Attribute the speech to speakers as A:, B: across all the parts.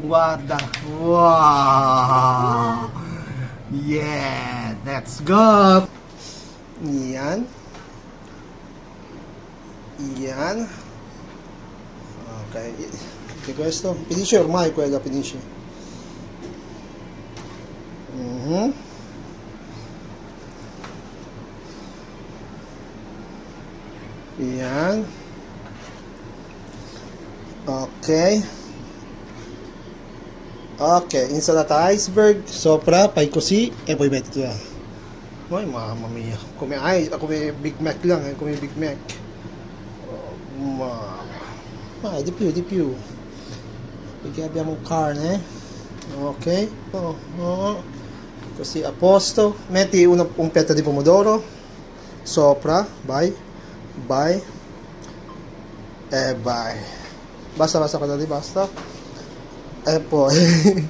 A: what the... Wow! Yeah! Let's go! Yan. Yan. Okay. Di questo? Finisce ormai quella, finisce. Yan. Okay. Ok, insalata iceberg sopra, poi così e poi metti là. Poi mamma mia, come Big Mac lang, come Big Mac. Mamma. Di più. Perché abbiamo carne. Ok. Così a posto. Metti un petto di pomodoro sopra, vai. E vai. Basta quello lì, basta. E poi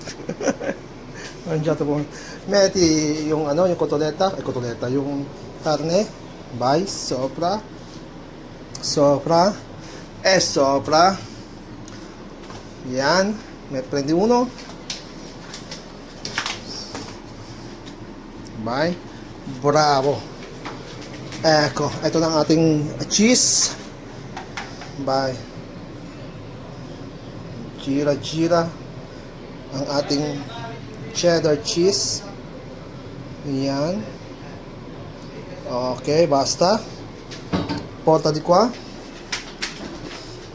A: mangiato po. Metti yung yung cotoletta, yung carne, vai sopra e sopra. Yan, prendi uno. Vai. Bravo. Ecco, ito na ang ating cheese. Vai. Gira ang ating cheddar cheese. Yan. Ok, basta. Porta di qua.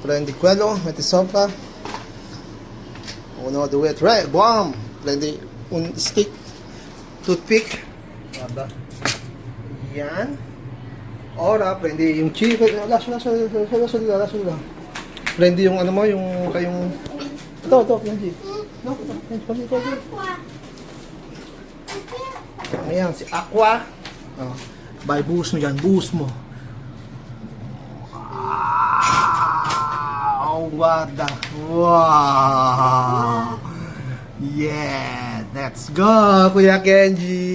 A: Prendi quello, metti sopra. 1, 2, 3, boom! Prendi un stick, toothpick. Guarda. Yan. Ora prendi yung cheese. Lascio di là. Prendi yung ano mo, yung kayong... Ito, prendi. No, prendi. Ayan, si Aqua. Oh. Bye, buhos mo dyan, buhos mo. Wow, what the... Wow! Yeah, let's go, Kuya Kenji!